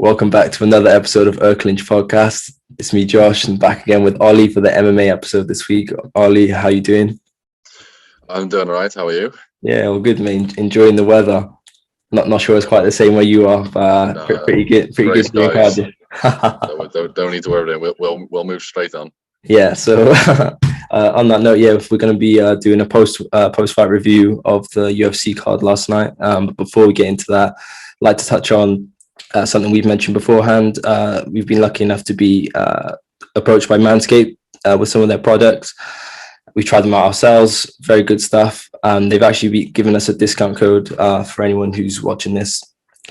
Welcome back to another episode of Clinch Podcast. It's me, Josh, and back again with Ollie for the MMA episode this week. Ollie, how you doing? I'm doing all right. How are you? Yeah, all good, man. Enjoying the weather. Not sure it's quite the same where you are, but pretty good. Pretty Grey good doing skies. Cardiff. Don't need to worry about it. We'll move straight on. Yeah. So on that note, yeah, we're going to be doing a post fight review of the UFC card last night. But before we get into that, I'd like to touch on something we've mentioned beforehand. We've been lucky enough to be approached by Manscaped with some of their products. We tried them out ourselves. Very good stuff. They've actually given us a discount code for anyone who's watching this,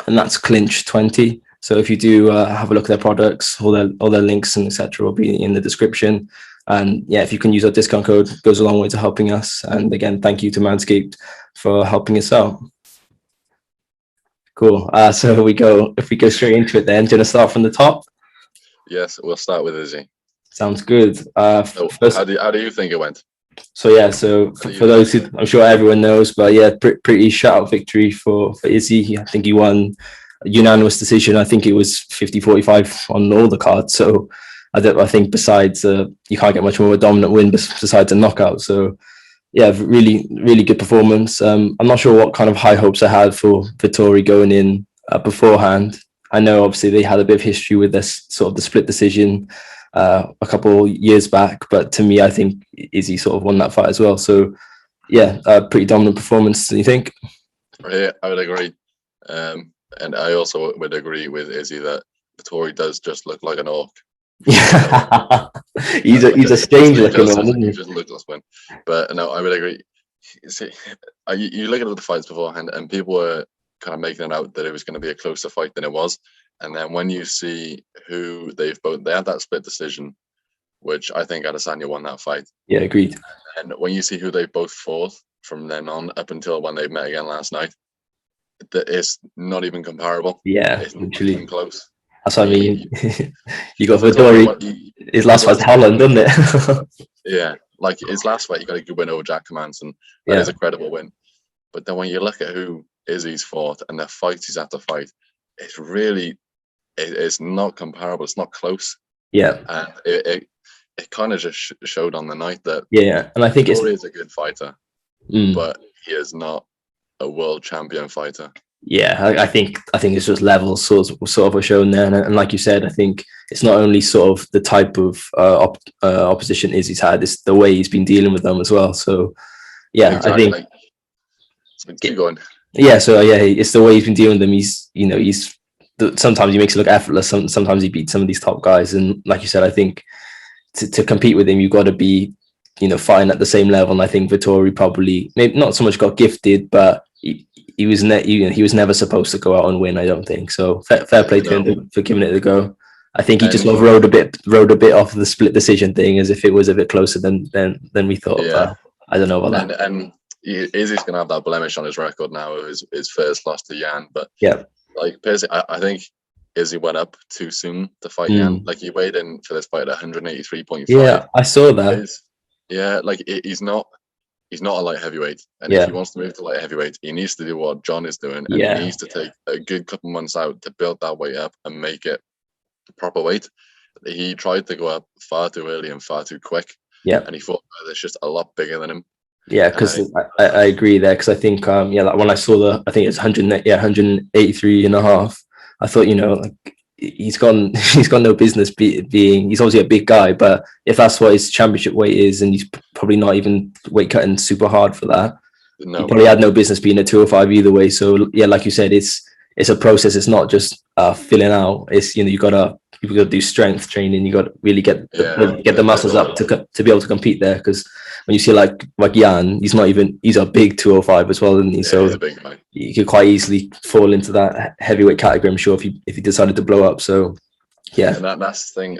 and that's Clinch20. So if you do have a look at their products, all their links and etc. will be in the description. And yeah, if you can use our discount code, it goes a long way to helping us. And again, thank you to Manscaped for helping us out. Cool. So if we go straight into it then, do you want to start from the top? Yes, we'll start with Izzy. Sounds good. First, how do you think it went? So for those who, I'm sure everyone knows, but yeah, pretty shout out victory for Izzy. I think he won a unanimous decision. I think it was 50-45 on all the cards. So I think besides you can't get much more of a dominant win besides a knockout. So yeah, really, really good performance. I'm not sure what kind of high hopes I had for Vettori going in beforehand. I know obviously they had a bit of history with this sort of the split decision a couple years back, but to me, I think Izzy sort of won that fight as well. So yeah, pretty dominant performance. Do you think? Yeah, I would agree. And I also would agree with Izzy that Vettori does just look like an orc. he's a strange looking one, isn't he? He just looks like one. But no, I would agree. See, you look at the fights beforehand, and people were kind of making it out that it was going to be a closer fight than it was. And then when you see who they had that split decision, which I think Adesanya won that fight. Yeah, agreed. And when you see who they both fought from then on up until when they met again last night, it's not even comparable. Yeah, it's literally not even close. That's what I mean. You got Vettori. His last fight's Holland, doesn't it? Yeah, like his last fight, he got a good win over Jack Hermansson. That is a credible win. But then when you look at who Izzy's fought and the fights he's had to fight, it's really, it's not comparable. It's not close. Yeah, and it kind of just showed on the night that and I think Vettori is a good fighter, but he is not a world champion fighter. Yeah, I think it's just levels sort of are shown there, and like you said, I think it's not only sort of the type of opposition Izzy's had; it's the way he's been dealing with them as well. So, yeah, exactly. I think keep going. Yeah, so yeah, it's the way he's been dealing with them. He's sometimes he makes it look effortless. Sometimes he beats some of these top guys, and like you said, I think to compete with him, you've got to be fighting at the same level. And I think Vettori probably maybe not so much got gifted, but he was never supposed to go out and win. I don't think so. Fair play to him for giving it a go. I think he just sort of rode a bit off the split decision thing, as if it was a bit closer than we thought. Yeah. I don't know about that. And Izzy's gonna have that blemish on his record now of his first loss to Yan. But yeah, like personally, I think Izzy went up too soon to fight Yan. Like he weighed in for this fight at 183.5. Yeah, I saw that. Like he's not a light heavyweight, and if he wants to move to light heavyweight, he needs to do what John is doing, and he needs to take a good couple months out to build that weight up and make it the proper weight. He tried to go up far too early and far too quick, and he thought that's just a lot bigger than him. Yeah, because I agree there, because I think like when I saw I think it's 183 and a half, I thought like he's got no business being. He's obviously a big guy, but if that's what his championship weight is, and he's probably not even weight cutting super hard for that, he probably had no business being at 205 either way. So yeah, like you said, it's a process. It's not just filling out. It's you got to do strength training. You got to really get the muscles up to be able to compete there. Because when you see like Yan, he's a big 205 as well, isn't he? Yeah, so he's a big guy. You could quite easily fall into that heavyweight category, I'm sure, if he decided to blow up. So yeah, and that's the thing.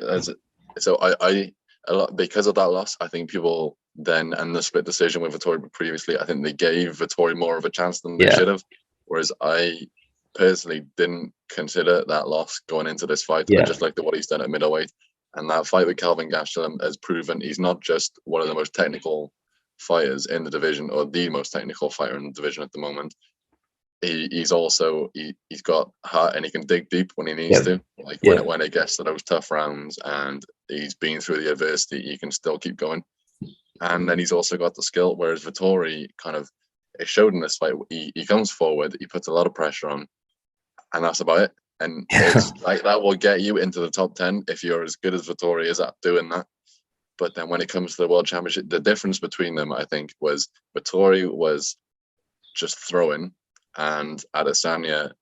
So I a lot because of that loss, I think people then, and the split decision with Vettori previously, I think they gave Vettori more of a chance than they should have. Whereas I personally didn't consider that loss going into this fight. I just looked at what he's done at middleweight, and that fight with Calvin Gastelum has proven he's not just one of the most technical fighters in the division, or the most technical fighter in the division at the moment. he's also he's got heart and he can dig deep when he needs to. Like when it gets to those tough rounds and he's been through the adversity, he can still keep going. And then he's also got the skill, whereas Vettori kind of, it showed in this fight, he comes forward, he puts a lot of pressure on, and that's about it. And it's like that will get you into the top 10 if you're as good as Vettori is at doing that. But then when it comes to the World Championship, the difference between them, I think, was Vettori was just throwing, and Adesanya,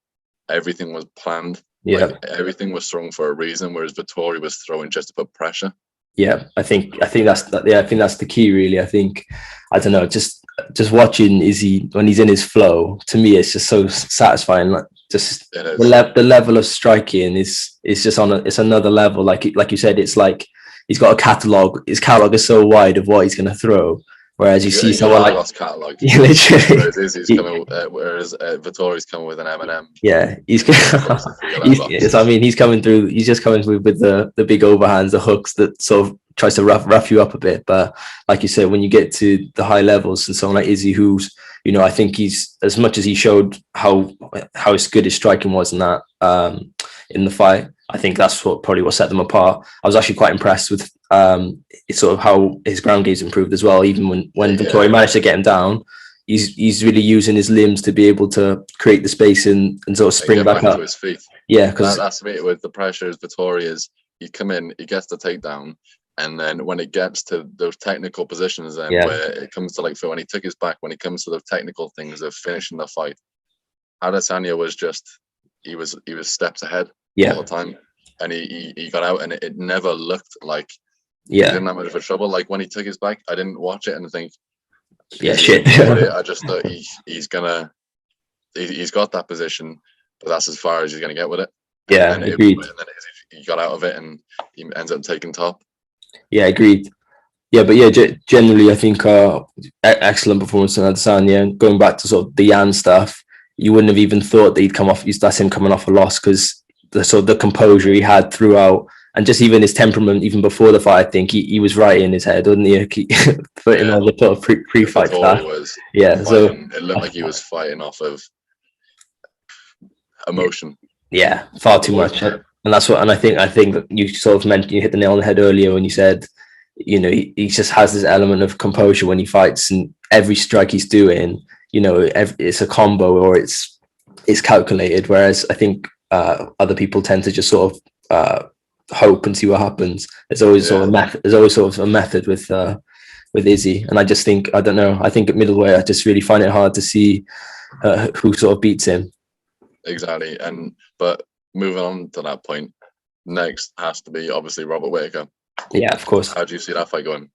everything was planned. Yeah, like, everything was thrown for a reason, whereas Vettori was throwing just to put pressure. Yeah, I think that's the key, really. I think, I don't know, just watching Izzy when he's in his flow, to me, it's just so satisfying. Like, just the level of striking is just it's another level. Like you said, it's like he's got a catalog. His catalog is so wide of what he's going to throw. Whereas you see someone like catalog, literally, whereas Izzy's coming, whereas Vettori's coming with an M&M. Yeah, he's I mean, he's coming through. He's just coming through with the big overhands, the hooks that sort of tries to rough you up a bit. But like you said, when you get to the high levels, and someone like Izzy, who's, you know, I think he's, as much as he showed how good his striking was in that in the fight, I think that's probably what set them apart. I was actually quite impressed with it's sort of how his ground game's improved as well. Even when Vettori managed to get him down, he's really using his limbs to be able to create the space and sort of spring back up to his feet. Yeah, because that's me with the pressures. Vettori is, he come in, he gets the takedown, and then when it gets to those technical positions, then where it comes to, like, for when he took his back, when it comes to the technical things of finishing the fight, Adesanya was just, he was steps ahead all the time, and he got out, and it never looked like he didn't have much of a trouble. Like when he took his back, I didn't watch it and think, shit. I just thought he's got that position, but that's as far as he's gonna get with it. And then he got out of it, and he ends up taking top. Yeah, agreed. Yeah, but yeah, generally, I think excellent performance on Adesanya. Going back to sort of the Yan stuff, you wouldn't have even thought that he'd come off. That's him coming off a loss, because the composure he had throughout, and just even his temperament, even before the fight, I think he was right in his head, wasn't he? Putting all the sort of pre-fight stuff. So it looked like he was fighting off of emotion. Yeah, far too much. And that's what. And I think that you sort of mentioned, you hit the nail on the head earlier when you said, you know, he just has this element of composure when he fights, and every strike he's doing, you know, it's a combo, or it's calculated. Whereas I think other people tend to just sort of hope and see what happens. There's always sort of a method with Izzy, and I just think, I don't know, I think at middleweight I just really find it hard to see who sort of beats him. Exactly, but moving on to that point, next has to be obviously Robert Whittaker. Yeah, of course. How do you see that fight going?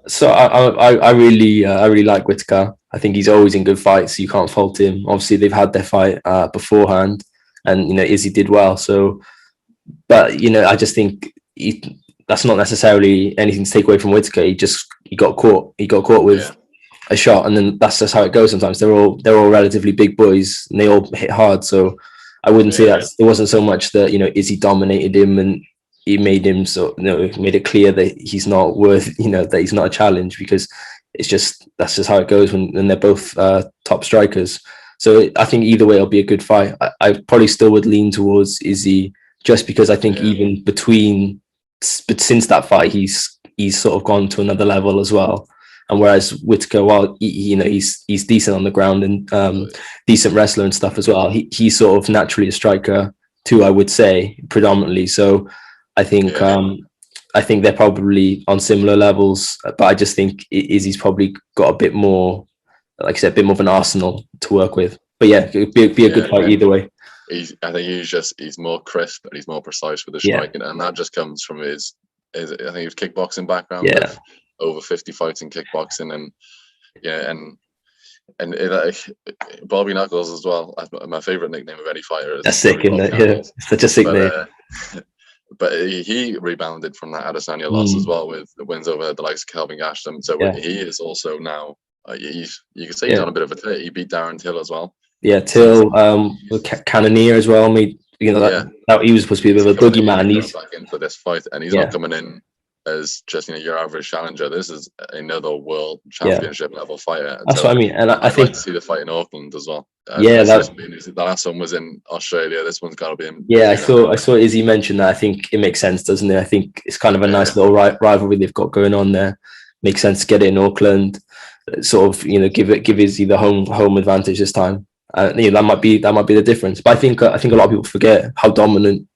So I really like Whittaker. I think he's always in good fights, so you can't fault him. Obviously, they've had their fight beforehand, and, you know, Izzy did well. So, but, you know, I just think that's not necessarily anything to take away from Whittaker. He got caught. He got caught with a shot, and then that's just how it goes. Sometimes they're all relatively big boys, and they all hit hard. So I wouldn't say that it wasn't so much that, you know, Izzy dominated him and he made him made it clear that he's not worth, you know, that he's not a challenge, because that's just how it goes when they're both top strikers. So I think either way it'll be a good fight. I probably still would lean towards Izzy, just because I think even but since that fight he's sort of gone to another level as well. And whereas Whittaker, while he's decent on the ground and decent wrestler and stuff as well, he's sort of naturally a striker too, I would say, predominantly. So I think they're probably on similar levels, but I just think Izzy's probably got a bit more, like I said, a bit more of an arsenal to work with. But yeah, it'd be a good fight either way. I think he's more crisp and he's more precise with his striking, and that just comes from his I think his kickboxing background. With over 50 fights in kickboxing, and Bobby Knuckles as well. My favorite nickname of any fighter is. That's sick, isn't it? Yeah, such a sick name. But he rebounded from that Adesanya loss as well, with the wins over the likes of Kelvin Gastelum. So he is also now, you can say he's on a bit of a tear. He beat Darren Till as well. Yeah, Till, Cannonier as well. He was supposed to be a bit of a boogeyman. He's back into this fight, and he's not coming in as just your average challenger. This is another world championship level fighter. That's what I mean, and I think like to see the fight in Auckland as well. The last one was in Australia. This one's got to be in. Yeah, I saw Izzy mention that. I think it makes sense, doesn't it? I think it's kind of a nice little rivalry they've got going on there. Makes sense to get it in Auckland. Sort of, give Izzy the home advantage this time. That might be the difference. But I think a lot of people forget how dominant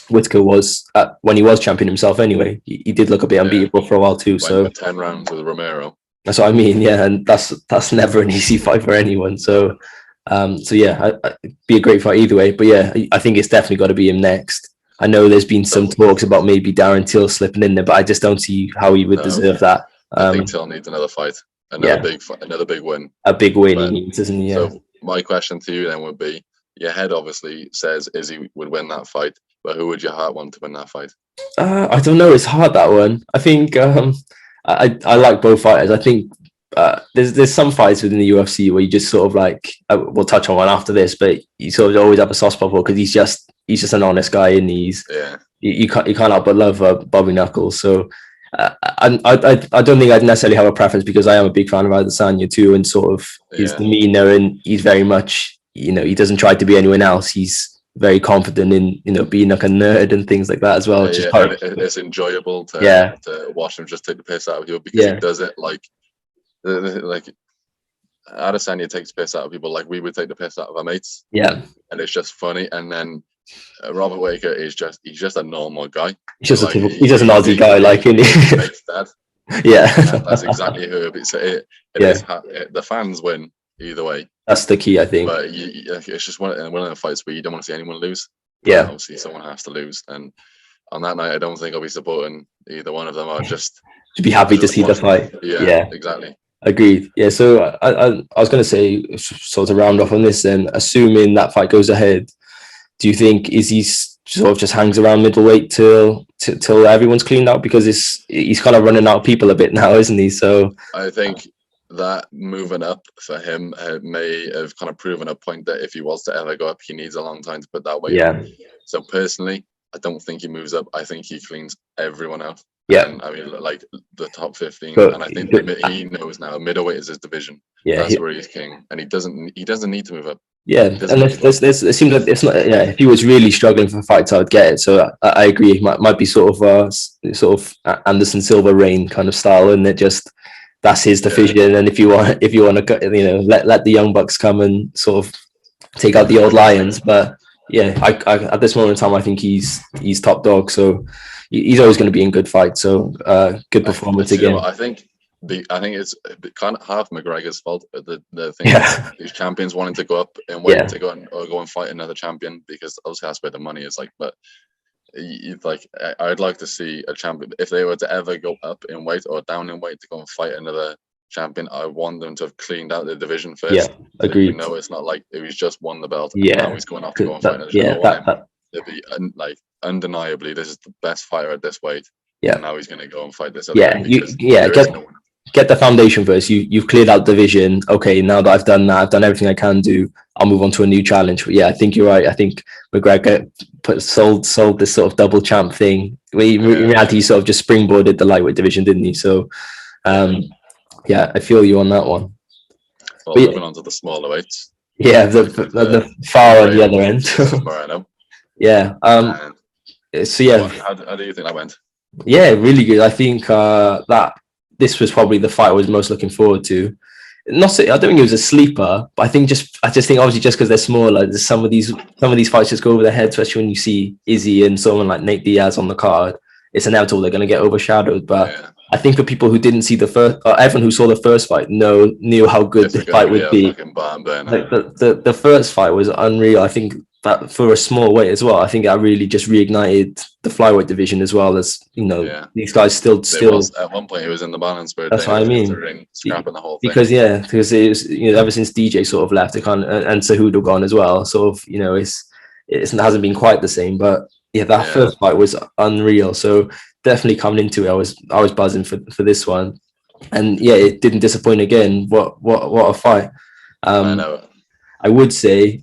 Whittaker was when he was champion himself. Anyway, he did look a bit unbeatable for a while too. So 10 rounds with Romero. That's what I mean. Yeah, and that's never an easy fight for anyone. So yeah, it'd be a great fight either way. But yeah, I think it's definitely got to be him next. I know there's been some talks about maybe Darren Till slipping in there, but I just don't see how he would deserve that. I think Till needs another fight, another big win. A big win, he needs, doesn't he? Yeah. So my question to you then would be: your head obviously says Izzy would win that fight, but who would your heart want to win that fight? I don't know. It's hard, that one. I think I like both fighters. I think there's some fights within the UFC where you just sort of like, we'll touch on one after this, but you sort of always have a soft spot for, because he's just an honest guy, and you can't help but love Bobby Knuckles. So I don't think I'd necessarily have a preference, because I am a big fan of Adesanya too, and sort of his demeanor, and he's very much, he doesn't try to be anyone else. He's very confident in being like a nerd and things like that as well. It's enjoyable to watch him just take the piss out of you, because he does it like Adesanya takes piss out of people like we would take the piss out of our mates. Yeah, and it's just funny. And then Robert Whittaker is just a normal guy. He's just an Aussie guy, like, isn't he? Yeah, that's exactly who it is. The fans win either way. That's the key, I think. But it's just one of the fights where you don't want to see anyone lose. Yeah, obviously someone has to lose, and on that night I don't think I'll be supporting either one of them. I'll just to be happy to see the fight. Yeah, exactly. Agreed. Yeah, so I was going to say, sort of round off on this then, assuming that fight goes ahead, do you think Izzy sort of just hangs around middleweight till everyone's cleaned out, because he's kind of running out of people a bit now, isn't he? So I think that moving up for him may have kind of proven a point that if he was to ever go up, he needs a long time to put that weight on. So personally, I don't think he moves up. I think he cleans everyone out. Yeah, and I mean, like the top 15, and I think he knows now middleweight is his division. Yeah, that's where he's king, and he doesn't need to move up. Yeah, and it seems like it's not. Yeah, if he was really struggling for fights, I would get it. So I agree. It might be sort of Anderson Silva reign kind of style, and it just that's his division. And if you want to, let the young bucks come and sort of take out the old lions. But yeah, I at this moment in time, I think he's top dog. So he's always going to be in good fights. So good performance again. I think it's kind of half McGregor's fault. The thing these champions wanting to go up and wait to go and fight another champion, because obviously that's where the money is. Like, but I'd like to see a champion, if they were to ever go up in weight or down in weight to go and fight another champion, I want them to have cleaned out the division first. Yeah, agreed. No, it's not like he's just won the belt. And now he's going off to go and fight another. It'd be undeniably, this is the best fighter at this weight. Yeah. And now he's going to go and fight this other guy. Get the foundation first. You've cleared out division. Okay, now that I've done that, I've done everything I can do, I'll move on to a new challenge. But yeah, I think you're right. I think McGregor sold this sort of double champ thing. In reality, he sort of just springboarded the lightweight division, didn't he? So yeah, I feel you on that one. Well, moving on to the smaller weights. Yeah, the far on the other end. Moreno. Yeah. So yeah. How do you think that went? Yeah, really good. I think that this was probably the fight I was most looking forward to. I don't think it was a sleeper, but I just think obviously just because they're smaller, some of these fights just go over their head, especially when you see Izzy and someone like Nate Diaz on the card. It's inevitable they're going to get overshadowed. But I think for people who didn't see the first, or everyone who saw the first fight knew how good the fight would be. Like the first fight was unreal. I think that for a small weight as well, I think that really just reignited the flyweight division as well. As these guys still at one point it was in the balance, but that's what I mean. Scrapping the whole thing. Because it was ever since DJ sort of left, it and Cejudo gone as well. Sort of it hasn't been quite the same, but that first fight was unreal. So definitely coming into it, I was buzzing for this one, and it didn't disappoint again. What a fight! I know. I would say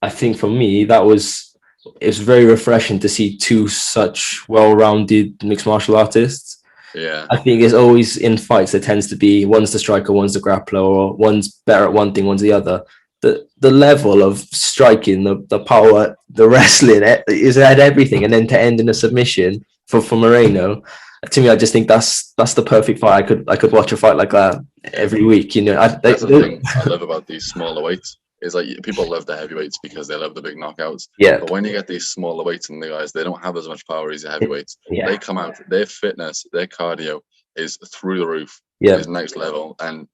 I think for me that was it's very refreshing to see two such well-rounded mixed martial artists. Yeah, I think it's always in fights there tends to be one's the striker, one's the grappler, or one's better at one thing, one's the other. The level of striking, the power, the wrestling is at everything, and then to end in a submission for Moreno, to me, I just think that's the perfect fight. I could watch a fight like that every week. You know, that's the thing I love about these smaller weights. Is like people love the heavyweights because they love the big knockouts. Yeah. But when you get these smaller weights and the guys, they don't have as much power as the heavyweights. Yeah. They come out, their fitness, their cardio is through the roof. Yeah. Is next level. And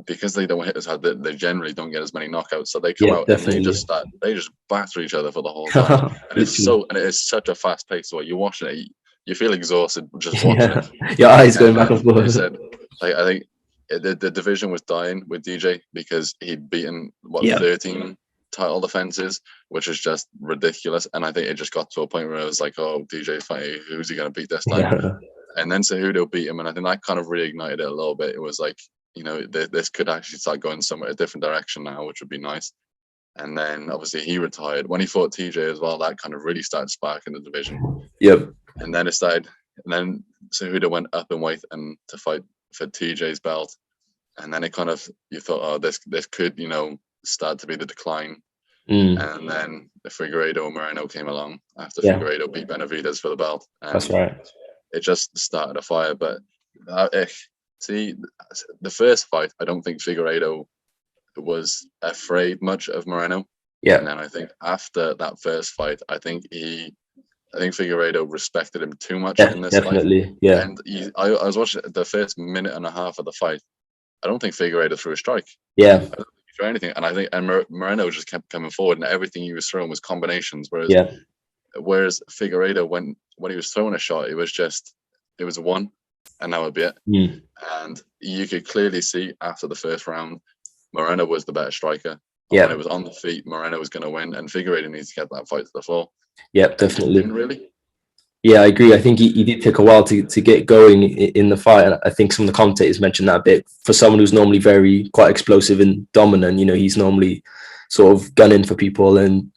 because they don't hit as hard, they generally don't get as many knockouts. So they come out definitely. And they just batter each other for the whole time. And it is such a fast pace. So you're watching it, you feel exhausted just watching it. Your eyes going back and forth. I think the division was dying with DJ because he'd beaten 13 title defenses, which is just ridiculous. And I think it just got to a point where it was like, oh, DJ's fighting, who's he going to beat this time? Yeah. And then Cejudo beat him, and I think that kind of reignited it a little bit. It was like, you know, this could actually start going somewhere a different direction now, which would be nice. And then obviously he retired when he fought TJ as well. That kind of really started sparking the division. Yep. And then it started, and then Cejudo went up in weight and to fight for TJ's belt. And then it kind of, you thought, oh, this could, you know, start to be the decline. And then the Figueiredo and Moreno came along after Figueiredo beat Benavidez for the belt. And that's right. It just started a fire. But see, the first fight, I don't think Figueiredo was afraid much of Moreno. Yeah. And then I think after that first fight, I think Figueiredo respected him too much in this definitely. fight. Yeah. And I was watching the first minute and a half of the fight. I don't think Figueiredo threw a strike. Yeah. I don't think he threw anything. And I think Moreno just kept coming forward, and everything he was throwing was combinations. Whereas Figueiredo, when he was throwing a shot, it was one, and that would be it. And you could clearly see after the first round, Moreno was the better striker. Yeah. When it was on the feet, Moreno was going to win, and Figueiredo needs to get that fight to the floor. Yeah, definitely. Really? Yeah, I agree. I think he did take a while to get going in the fight. And I think some of the commentators mentioned that a bit. For someone who's normally quite explosive and dominant, you know, he's normally sort of gunning for people and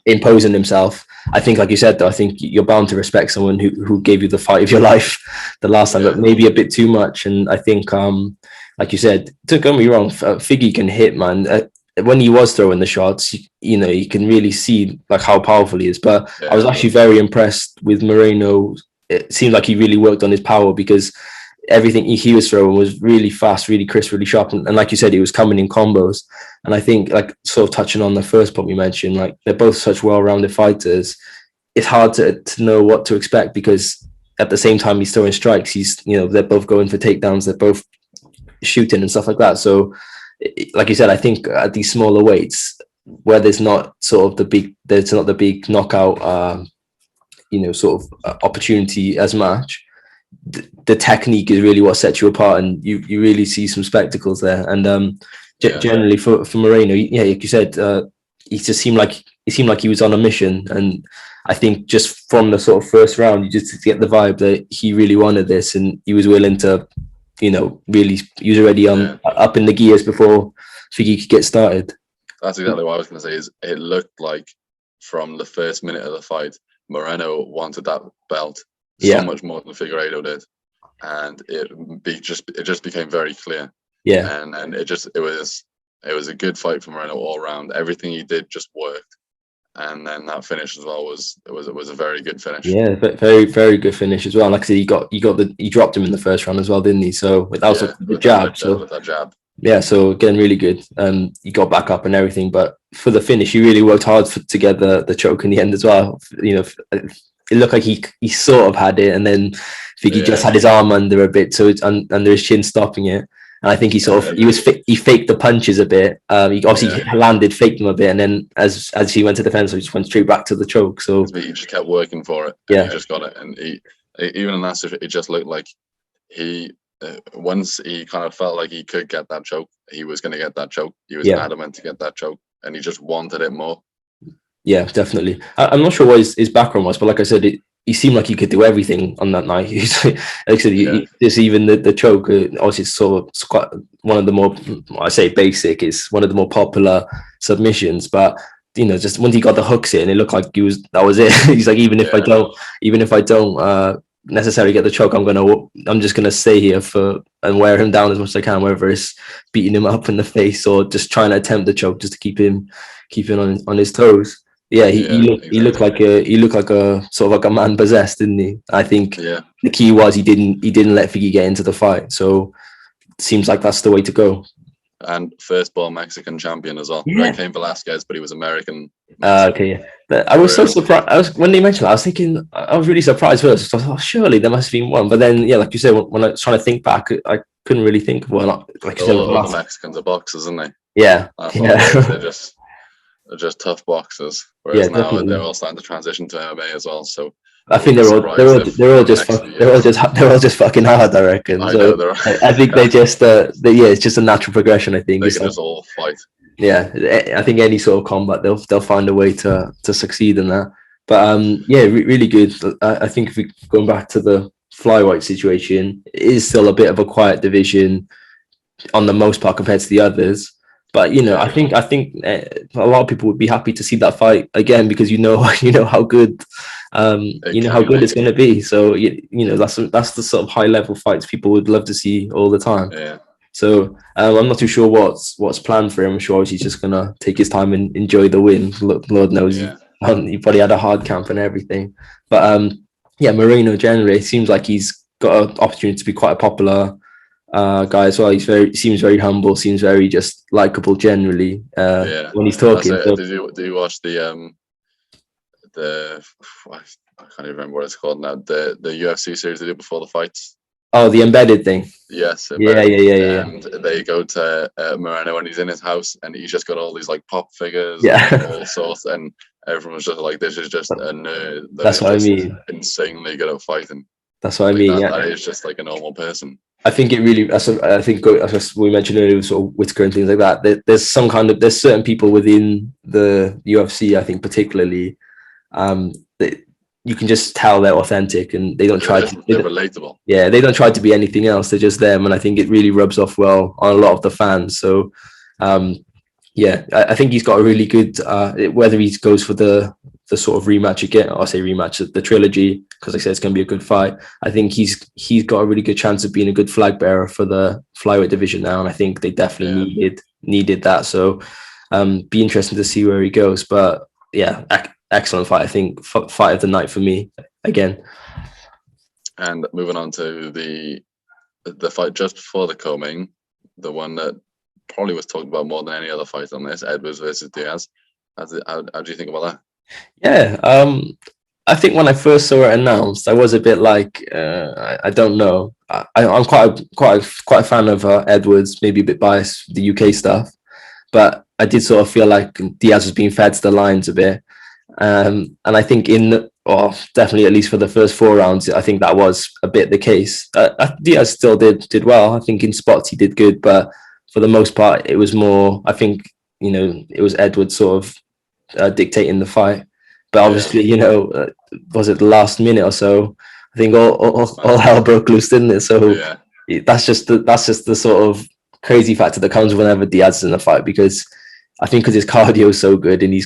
imposing himself. I think, like you said, though, I think you're bound to respect someone who gave you the fight of your life the last time, but maybe a bit too much. And I think, like you said, don't get me wrong, Figgy can hit, man. When he was throwing the shots, you know, you can really see like how powerful he is. But I was actually very impressed with Moreno. It seemed like he really worked on his power because everything he was throwing was really fast, really crisp, really sharp. And like you said, he was coming in combos. And I think, like, sort of touching on the first point we mentioned, like, they're both such well-rounded fighters. It's hard to know what to expect because at the same time he's throwing strikes, they're both going for takedowns, they're both shooting and stuff like that. So, like you said, I think at these smaller weights where there's not the big knockout, opportunity as much, the technique is really what sets you apart, and you really see some spectacles there. And generally for Moreno, like you said, he just seemed like he was on a mission. And I think just from the sort of first round, you just get the vibe that he really wanted this, and he was willing to, really, he was already up in the gears before Figgy could get started. That's exactly what I was going to say. Is it looked like from the first minute of the fight, Moreno wanted that belt so much more than Figueiredo did, and it just became very clear. Yeah, and it was a good fight for Moreno all around. Everything he did just worked, and then that finish as well was a very good finish. Yeah, very, very good finish as well. Like I said, he dropped him in the first round as well, didn't he? So that was the jab. With that jab. Yeah, so again, really good. He got back up and everything, but for the finish, he really worked hard to get the choke in the end as well. It looked like he sort of had it, and then Figgy just had his arm under a bit, so it's under his chin stopping it. And I think he faked the punches a bit. He obviously landed, faked them a bit, and then as he went to defense, he just went straight back to the choke. So he just kept working for it. And he just got it, and even in that situation, it just looked like he. Once he kind of felt like he could get that choke, he was going to get that choke. He was adamant to get that choke, and he just wanted it more. Yeah, definitely. I'm not sure what his background was, but like I said, he seemed like he could do everything on that night. Like I said, there's even the choke. Obviously, it's quite one of the more, I say basic, is one of the more popular submissions. But just once he got the hooks in, it looked like that was it. He's like, even if I don't necessarily get the choke, I'm just gonna stay here and wear him down as much as I can, whether it's beating him up in the face or just trying to attempt the choke just to keep him on his toes. Yeah, he looked like a sort of like a man possessed, didn't he? I think the key was he didn't let Figgy get into the fight. So it seems like that's the way to go. And first born Mexican champion as well. Yeah. Like Cain Velasquez, but he was American. Okay. But I was so surprised. When they mentioned that, I was thinking, I was really surprised first. I thought, surely there must have been one. But then, yeah, like you said, when I was trying to think back, I couldn't really think of one. Like you said, all the Mexicans are boxers, aren't they? Yeah. They're just tough boxers. Whereas now definitely. they're all starting to transition to MMA as well. So I think they're all just fucking hard, I reckon. I think they just it's just a natural progression. I think they can just all fight. Yeah, I think any sort of combat they'll find a way to succeed in that. But really good. I think if we going back to the flyweight situation, it is still a bit of a quiet division on the most part compared to the others. But I think a lot of people would be happy to see that fight again because how good how good it's going to be. So that's the sort of high level fights people would love to see all the time. Yeah. So I'm not too sure what's planned for him. I'm sure he's just gonna take his time and enjoy the win. Lord knows he probably had a hard camp and everything. But Moreno generally seems like he's got an opportunity to be quite a popular guy as well. He seems very humble, seems very just likable generally when he's talking. So, do you watch the I can't even remember what it's called now. The UFC series they did before the fights. Oh, the embedded thing. Yes. Embedded. Yeah. And they go to Moreno and he's in his house and he's just got all these like pop figures, and all sorts, and everyone's just like, this is just a nerd. That's what I mean. Insanely good at fighting. That's what I mean. That is just like a normal person. I think it really. I think as we mentioned earlier, sort of Whittaker and things like that. There's certain people within the UFC. I think particularly, that you can just tell they're authentic and they don't try to. They're relatable. Yeah, they don't try to be anything else. They're just them, and I think it really rubs off well on a lot of the fans. So, I think he's got a really good. Whether he goes for the sort of rematch again, or I say rematch, the trilogy, because I said it's going to be a good fight. I think he's got a really good chance of being a good flag bearer for the flyweight division now, and I think they definitely needed that. So, be interesting to see where he goes. But yeah, excellent fight. I think fight of the night for me again. And moving on to the fight just before the co-main, the one that probably was talked about more than any other fight on this, Edwards versus Diaz. How do you think about that? Yeah, I think when I first saw it announced, I was a bit like, I don't know. I'm quite a fan of Edwards, maybe a bit biased the UK stuff, but I did sort of feel like Diaz was being fed to the lines a bit, and I think definitely at least for the first 4 rounds, I think that was a bit the case. Diaz still did well. I think in spots he did good, but for the most part, it was more. I think it was Edwards sort of dictating the fight, but obviously was it the last minute or so? I think all hell broke loose, didn't it? So that's just the sort of crazy factor that comes whenever Diaz is in a fight, because I think because his cardio is so good and he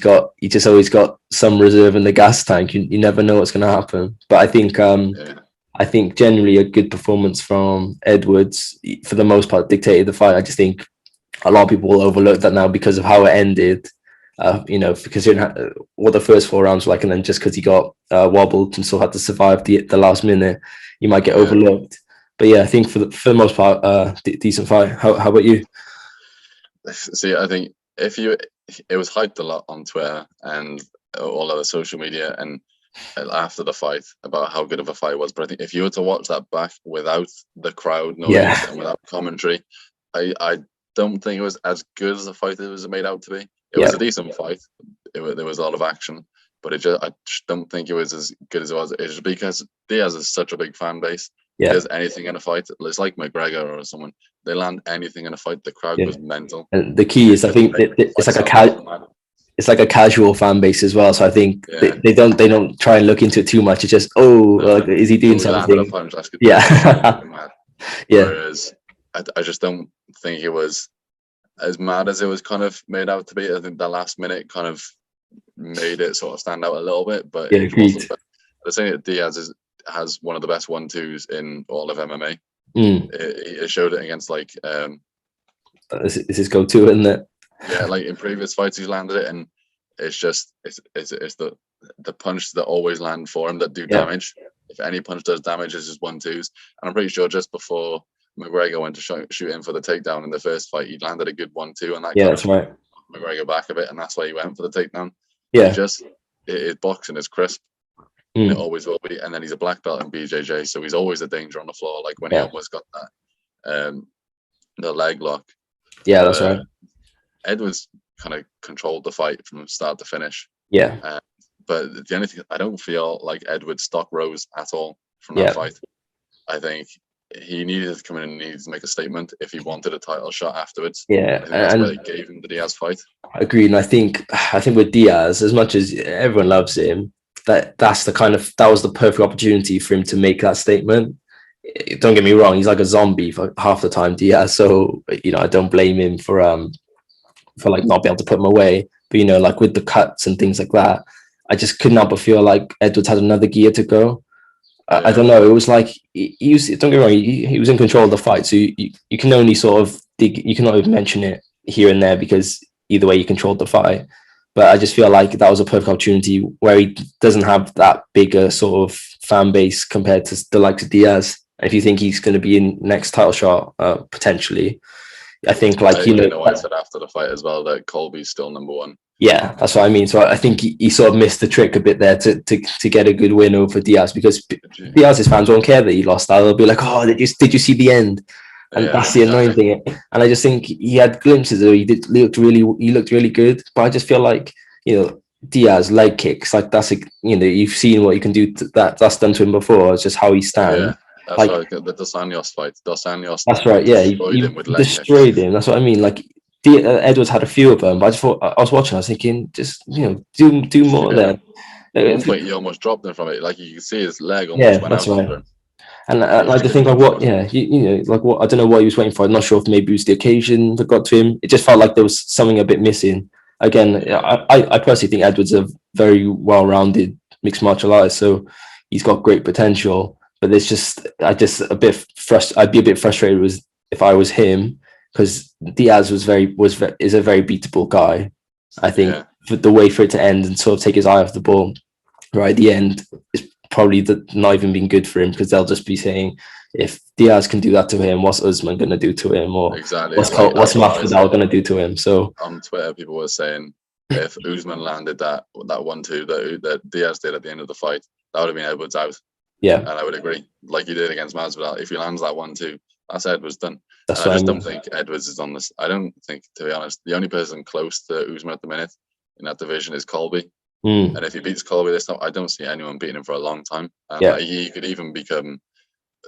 just always got some reserve in the gas tank. You never know what's going to happen. But I think generally a good performance from Edwards for the most part dictated the fight. I just think a lot of people will overlook that now because of how it ended. Because what the first 4 rounds were like, and then just because he got wobbled and still had to survive the last minute, you might get overlooked. But yeah, I think for the most part, decent fight. How about you? See, I think it was hyped a lot on Twitter and all other social media and after the fight about how good of a fight it was. But I think if you were to watch that back without the crowd noise and without commentary, I don't think it was as good as the fight it was made out to be. It was a decent fight. There was a lot of action, but I just don't think it was as good as it was. It's because Diaz is such a big fan base. If there's anything in a fight, it's like McGregor or someone. They land anything in a fight, the crowd goes mental. And the key is, I think, it's like a casual fan base as well. So I think they don't try and look into it too much. It's just is he doing something? Whereas I just don't think it was as mad as it was kind of made out to be. I think the last minute kind of made it sort of stand out a little bit. But Yeah, he agreed. wasn't. The thing that Diaz has one of the best 1-2s in all of MMA. It showed it against like this is his go-to, isn't it? yeah, like in previous fights he's landed it, and it's the punch that always land for him that do damage. If any punch does damage, it's just 1-2s. And I'm pretty sure just before McGregor went to shoot in for the takedown in the first fight, he landed a good 1-2, and that that's right. McGregor back a bit, and that's why he went for the takedown. Yeah, his boxing is crisp. It always will be. And then he's a black belt in BJJ, so he's always a danger on the floor. Like when he almost got that the leg lock. Yeah, that's right. Edwards kind of controlled the fight from start to finish. Yeah. But the only thing, I don't feel like Edwards' stock rose at all from that fight. I think he needed to come in and needed to make a statement if he wanted a title shot afterwards. Yeah, I think that's what it gave him the Diaz fight. Agreed. And I think with Diaz, as much as everyone loves him, that was the perfect opportunity for him to make that statement. Don't get me wrong, he's like a zombie for half the time, Diaz. So I don't blame him for like not being able to put him away. But like with the cuts and things like that, I just could not but feel like Edwards had another gear to go. I don't know. It was like he was. Don't get me wrong. He was in control of the fight, so you can only sort of you cannot even mention it here and there because either way you controlled the fight. But I just feel like that was a perfect opportunity where he doesn't have that bigger sort of fan base compared to the likes of Diaz. And if you think he's going to be in next title shot, potentially, I think like I said after the fight as well that Colby's still number one. Yeah, that's what I mean. So I think he sort of missed the trick a bit there to get a good win over Diaz, because Diaz's fans won't care that he lost. They'll be like, "Oh, did you see the end?" And that's the annoying thing. And I just think he had glimpses of he looked really good. But I just feel like Diaz leg kicks, like that's you've seen what you can do. That's done to him before. It's just how he stands. Yeah. That's like the Dos Anjos fight. That's right. Yeah, he destroyed him. That's what I mean. Like Edwards had a few of them, but I just thought I was watching. I was thinking, just do more there. At one point, he almost dropped him from it. Like you can see his leg almost went out. Right. And I just think like what, like what, I don't know what he was waiting for. I'm not sure if maybe it was the occasion that got to him. It just felt like there was something a bit missing. Again, I personally think Edwards is a very well-rounded mixed martial artist, so he's got great potential. But there's I'd be a bit frustrated if I was him, because Diaz is a very beatable guy. I think the way for it to end and sort of take his eye off the ball right at the end is probably not even been good for him, because they'll just be saying, if Diaz can do that to him, what's Usman going to do to him, or what's Masvidal going to do to him? So on Twitter, people were saying if Usman landed that 1-2 that Diaz did at the end of the fight, that would have been Edwards out. Yeah, and I would agree. Like he did against Masvidal, if he lands that 1-2, that's Edwards done. That's I just don't think Edwards is on this. I don't think, to be honest, the only person close to Usman at the minute in that division is Colby. And if he beats Colby this time, I don't see anyone beating him for a long time. He could even become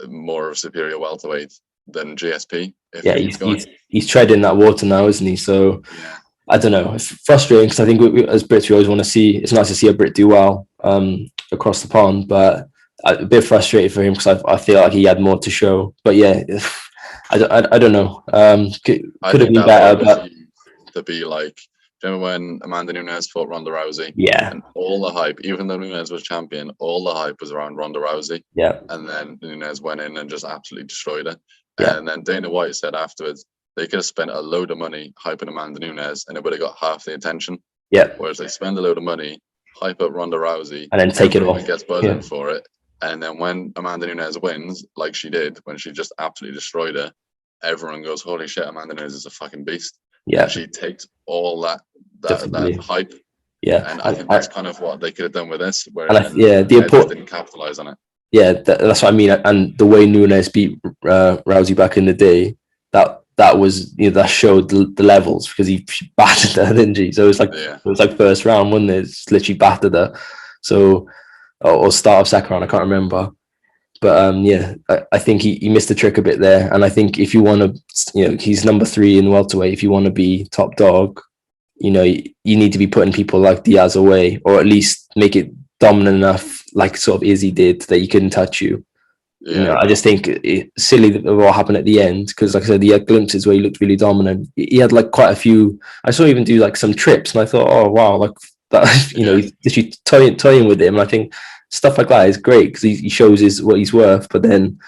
more of a superior welterweight than GSP. He's treading that water now, isn't he? So I don't know. It's frustrating, because I think as Brits, we always want to see. It's nice to see a Brit do well across the pond, but a bit frustrated for him, because I feel like he had more to show. But yeah, I don't know. Could have been better. But to be like, do you remember when Amanda Nunes fought Ronda Rousey? Yeah. And all the hype, even though Nunes was champion, all the hype was around Ronda Rousey. Yeah. And then Nunes went in and just absolutely destroyed her. Yeah. And then Dana White said afterwards, they could have spent a load of money hyping Amanda Nunes and it would have got half the attention. Yeah. Whereas they spend a load of money, hype up Ronda Rousey, and then take it off. Gets buzzing for it. And then when Amanda Nunes wins, like she did, when she just absolutely destroyed her, everyone goes, holy shit, Amanda Nunes is a fucking beast. Yeah. And she takes all that hype. Yeah. And I think that's kind of what they could have done with this, where didn't capitalize on it. Yeah, that's what I mean. And the way Nunes beat Rousey back in the day, that was, that showed the levels, because he battered her, didn't he? So it was like first round, wasn't it? It's literally battered her. So, or start of second round, I can't remember. But I think he missed the trick a bit there. And I think if you want to, he's number 3 in welterweight. If you want to be top dog, you need to be putting people like Diaz away, or at least make it dominant enough, like sort of Izzy did, that he couldn't touch you. Yeah. I just think it's silly that what happened at the end, because like I said, he had glimpses where he looked really dominant. He had like quite a few. I saw him even do like some trips, and I thought, oh wow, like that he's literally toying with him. And I think stuff like that is great because he shows what he's worth. But then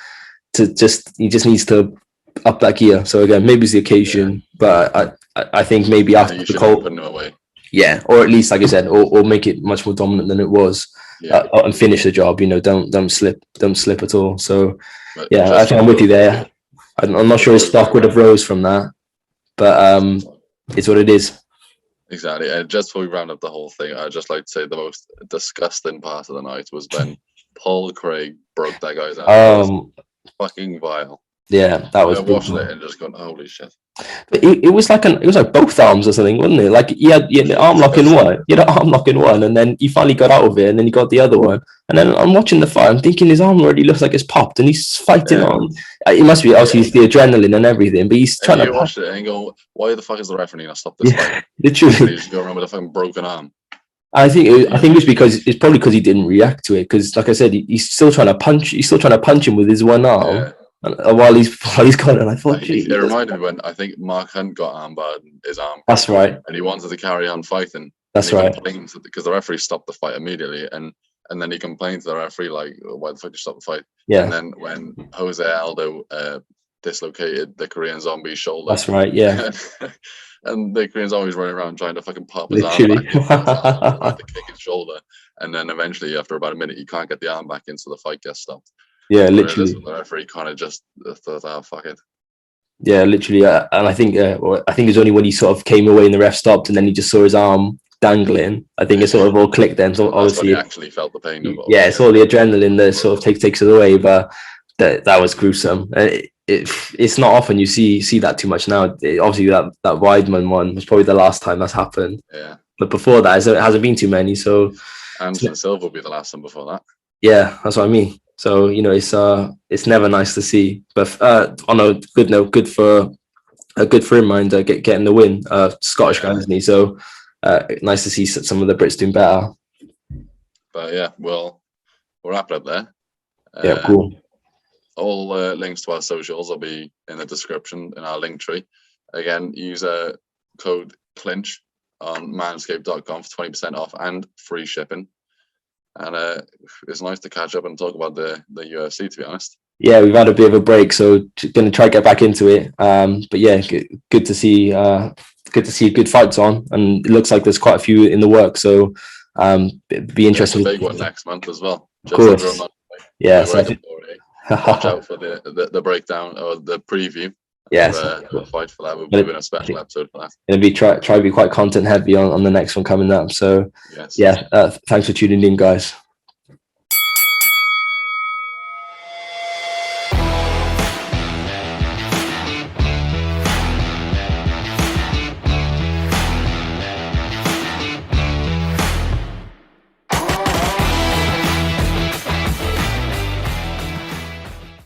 he just needs to up that gear. So again, maybe it's the occasion, but I think maybe after you the Colt, put him away. Yeah, or at least, like I said, or make it much more dominant than it was, and finish the job. Don't slip at all. So I think I'm with you there. I'm not sure his stock would have rose from that, but it's what it is. Exactly. And just before we round up the whole thing, I'd just like to say the most disgusting part of the night was when Paul Craig broke that guy's arm. Fucking vile. Yeah, that was. I watched it and just gone, holy shit. But it was like both arms or something, wasn't it? Like he had the arm lock in one, and then he finally got out of it, and then he got the other one. And then I'm watching the fight, I'm thinking his arm already looks like it's popped, and he's fighting on. It must be obviously it's the adrenaline and everything, but he's trying to watch it and go, why the fuck is the referee not stop this fight? Literally, he's go around with a fucking broken arm. I think it's probably because he didn't react to it. Because, like I said, he's still trying to punch. He's still trying to punch him with his one arm. Yeah. And while he's gone, and I thought, it reminded me when I think Mark Hunt got armbarred his arm. That's right. And he wanted to carry on fighting. That's right. Because the referee stopped the fight immediately, and then he complained to the referee like, "Why the fuck did you stop the fight?" Yeah. And then when Jose Aldo dislocated the Korean zombie's shoulder. That's right. Yeah. And the Korean zombie's running around trying to fucking pop his arm back to kick his shoulder, and then eventually after about a minute, you can't get the arm back in, so the fight gets stopped. Yeah, literally. The referee kind of just thought, "Oh, fuck it." Yeah, literally. And I think it's only when he sort of came away and the ref stopped, and then he just saw his arm dangling. I think it sort of all clicked then. So obviously, he actually felt the pain of it. Yeah, it's all the adrenaline that sort of takes it away. But that was gruesome. It's not often you see that too much now. Obviously, that Weidman one was probably the last time that's happened. Yeah. But before that, it hasn't been too many. So Anderson Silva will be the last one before that. Yeah, that's what I mean. So it's never nice to see, but on a good note, good for him, mind getting the win. Scottish guy, isn't he? So nice to see some of the Brits doing better. But yeah, we'll wrap it up there. Yeah, cool. All links to our socials will be in the description in our link tree. Again, use code CLINCH on manscaped.com for 20% off and free shipping. And it's nice to catch up and talk about the UFC, to be honest. Yeah, we've had a bit of a break, so going to try to get back into it. But yeah, good to see good fights on, and it looks like there's quite a few in the work. So it'd be interesting. There's a big one next month as well. Of course. Yeah. So watch out for the breakdown or the preview. Yes. We'll fight for that. We'll be doing a special episode for that. Going to be try to be quite content heavy on the next one coming up. So yes. Yeah, thanks for tuning in, guys.